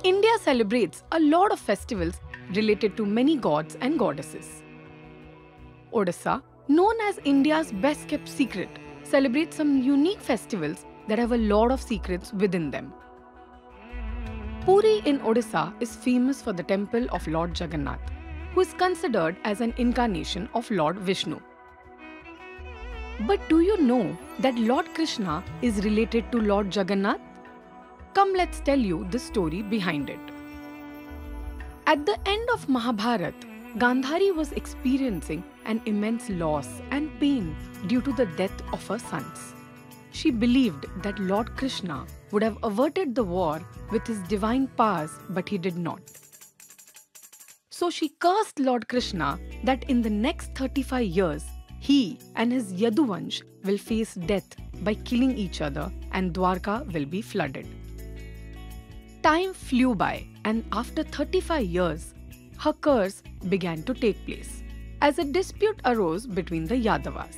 India celebrates a lot of festivals related to many gods and goddesses. Odisha, known as India's best kept secret, celebrates some unique festivals that have a lot of secrets within them. Puri in Odisha is famous for the temple of Lord Jagannath, who is considered as an incarnation of Lord Vishnu. But do you know that Lord Krishna is related to Lord Jagannath? Come, let's tell you the story behind it. At the end of Mahabharata, Gandhari was experiencing an immense loss and pain due to the death of her sons. She believed that Lord Krishna would have averted the war with his divine powers, but he did not. So she cursed Lord Krishna that in the next 35 years, he and his Yaduvansh will face death by killing each other and Dwarka will be flooded. Time flew by, and after 35 years, her curse began to take place as a dispute arose between the Yadavas.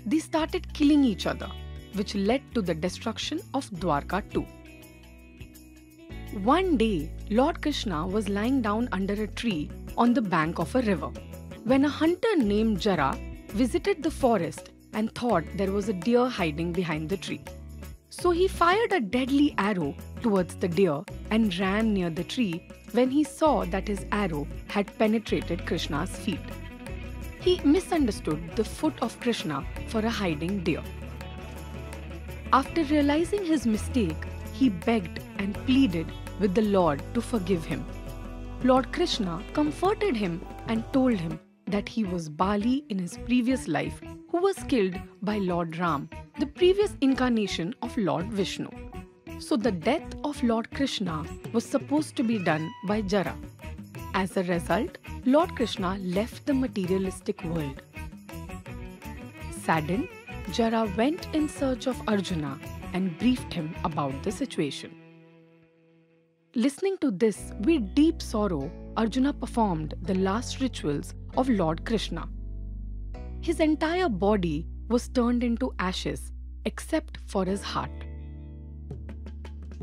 They started killing each other, which led to the destruction of Dwarka too. One day, Lord Krishna was lying down under a tree on the bank of a river when a hunter named Jara visited the forest and thought there was a deer hiding behind the tree. So he fired a deadly arrow towards the deer and ran near the tree when he saw that his arrow had penetrated Krishna's feet. He misunderstood the foot of Krishna for a hiding deer. After realizing his mistake, he begged and pleaded with the Lord to forgive him. Lord Krishna comforted him and told him that he was Bali in his previous life, who was killed by Lord Ram, the previous incarnation of Lord Vishnu. So the death of Lord Krishna was supposed to be done by Jara. As a result, Lord Krishna left the materialistic world. Saddened, Jara went in search of Arjuna and briefed him about the situation. Listening to this with deep sorrow, Arjuna performed the last rituals of Lord Krishna. His entire body was turned into ashes except for his heart.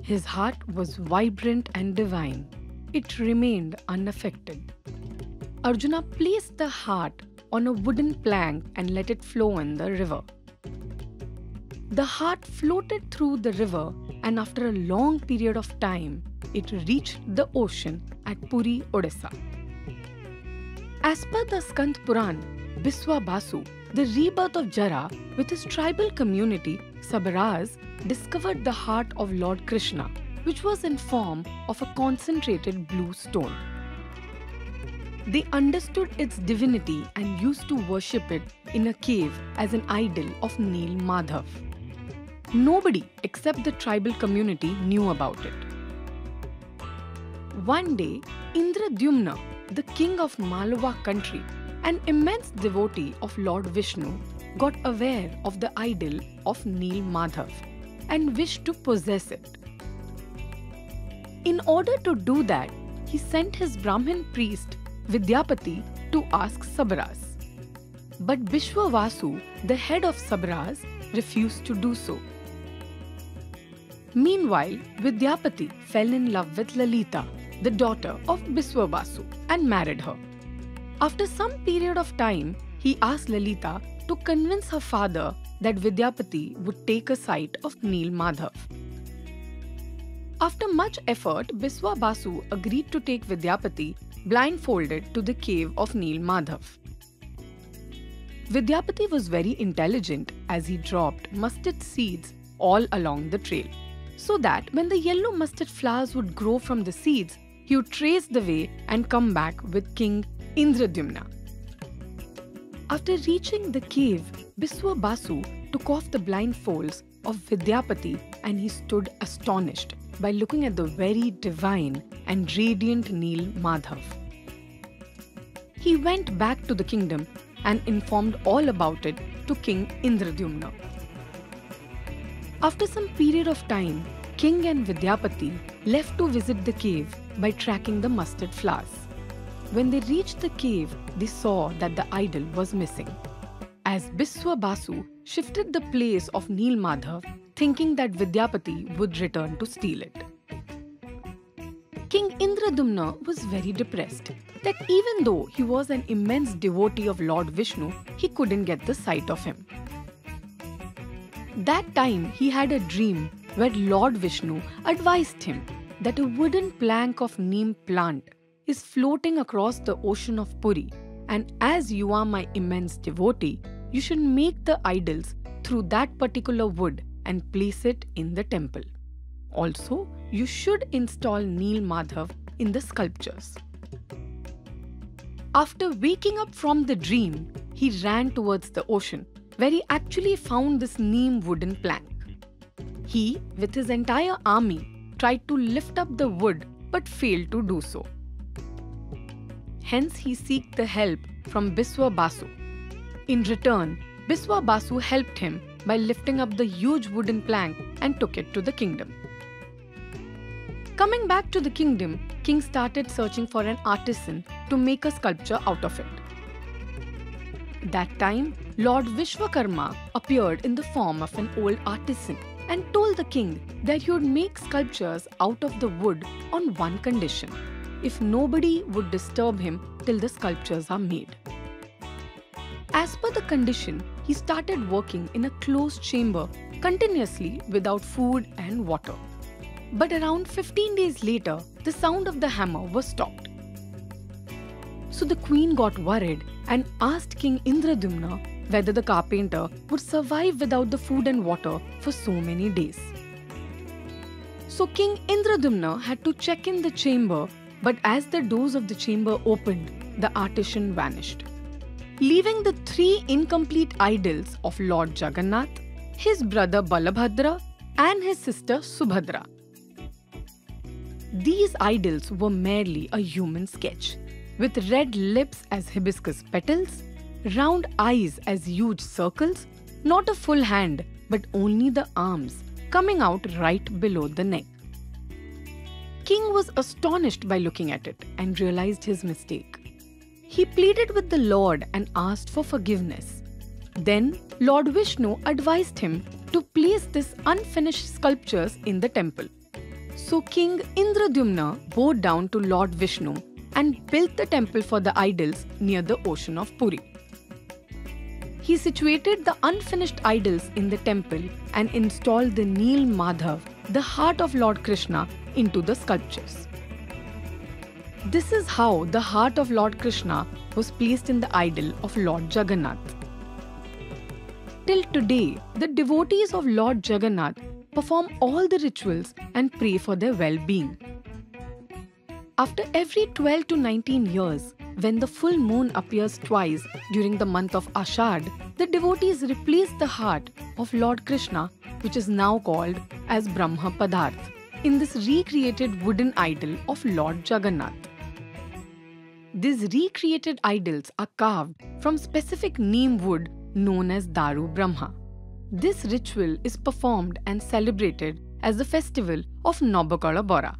His heart was vibrant and divine. It remained unaffected. Arjuna placed the heart on a wooden plank and let it flow in the river. The heart floated through the river, and after a long period of time, it reached the ocean at Puri, Odisha. As per the Skand Puran, Biswa Basu, the rebirth of Jara with his tribal community, Sabras, discovered the heart of Lord Krishna, which was in form of a concentrated blue stone. They understood its divinity and used to worship it in a cave as an idol of Neel Madhav. Nobody except the tribal community knew about it. One day, Indradyumna, the king of Malwa country, an immense devotee of Lord Vishnu, got aware of the idol of Neel Madhav and wished to possess it. In order to do that, he sent his Brahmin priest Vidyapati to ask Sabras. But Bishwavasu, the head of Sabras, refused to do so. Meanwhile, Vidyapati fell in love with Lalita, the daughter of Biswavasu, and married her. After some period of time, he asked Lalita to convince her father that Vidyapati would take a side of Neel Madhav. After much effort, Biswavasu agreed to take Vidyapati blindfolded to the cave of Neel Madhav. Vidyapati was very intelligent as he dropped mustard seeds all along the trail, so that when the yellow mustard flowers would grow from the seeds, he would trace the way and come back with King Indradyumna. After reaching the cave, Biswabasu took off the blindfolds of Vidyapati and he stood astonished by looking at the very divine and radiant Neel Madhav. He went back to the kingdom and informed all about it to King Indradyumna. After some period of time, King and Vidyapati left to visit the cave by tracking the mustard flowers. When they reached the cave, they saw that the idol was missing. As Biswabasu shifted the place of Neel Madhav, thinking that Vidyapati would return to steal it. Indradumna was very depressed that even though he was an immense devotee of Lord Vishnu, he couldn't get the sight of him. That time he had a dream where Lord Vishnu advised him that a wooden plank of neem plant is floating across the ocean of Puri, and as you are my immense devotee, you should make the idols through that particular wood and place it in the temple. Also, you should install Neel Madhav in the sculptures. After waking up from the dream, he ran towards the ocean, where he actually found this neem wooden plank. He, with his entire army, tried to lift up the wood but failed to do so. Hence, he sought the help from Biswa Basu. In return, Biswa Basu helped him by lifting up the huge wooden plank and took it to the kingdom. Coming back to the kingdom, King started searching for an artisan to make a sculpture out of it. That time, Lord Vishwakarma appeared in the form of an old artisan and told the king that he would make sculptures out of the wood on one condition: if nobody would disturb him till the sculptures are made. As per the condition, he started working in a closed chamber continuously without food and water. But around 15 days later, the sound of the hammer was stopped. So the queen got worried and asked King Indradumna whether the carpenter would survive without the food and water for so many days. So King Indradumna had to check in the chamber, but as the doors of the chamber opened, the artisan vanished, leaving the three incomplete idols of Lord Jagannath, his brother Balabhadra, and his sister Subhadra. These idols were merely a human sketch, with red lips as hibiscus petals, round eyes as huge circles, not a full hand but only the arms coming out right below the neck. King was astonished by looking at it and realized his mistake. He pleaded with the Lord and asked for forgiveness. Then Lord Vishnu advised him to place these unfinished sculptures in the temple. So King Indradumna bowed down to Lord Vishnu and built the temple for the idols near the ocean of Puri. He situated the unfinished idols in the temple and installed the Neel Madhav, the heart of Lord Krishna, into the sculptures. This is how the heart of Lord Krishna was placed in the idol of Lord Jagannath. Till today, the devotees of Lord Jagannath perform all the rituals and pray for their well-being. After every 12 to 19 years, when the full moon appears twice during the month of Ashad, the devotees replace the heart of Lord Krishna, which is now called as Brahma Padarth, in this recreated wooden idol of Lord Jagannath. These recreated idols are carved from specific neem wood known as Daru Brahma. This ritual is performed and celebrated as the festival of Nobakala Bora.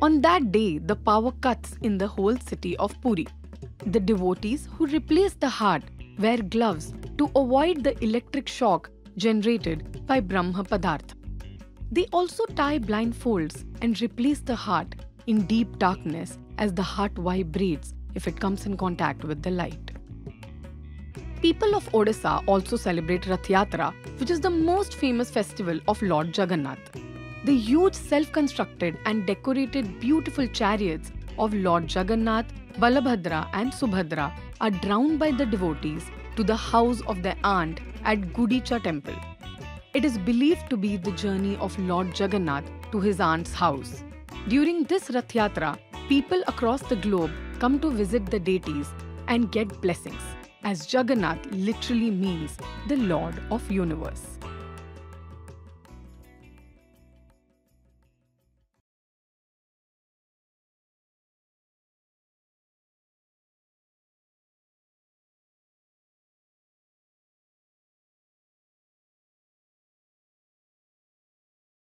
On that day, the power cuts in the whole city of Puri. The devotees who replace the heart wear gloves to avoid the electric shock generated by Brahma Padarth. They also tie blindfolds and replace the heart in deep darkness as the heart vibrates if it comes in contact with the light. People of Odisha also celebrate Rath Yatra, which is the most famous festival of Lord Jagannath. The huge self-constructed and decorated beautiful chariots of Lord Jagannath, Balabhadra and Subhadra are drawn by the devotees to the house of their aunt at Gudicha temple. It is believed to be the journey of Lord Jagannath to his aunt's house. During this Rath Yatra, people across the globe come to visit the deities and get blessings, as Jagannath literally means the Lord of Universe.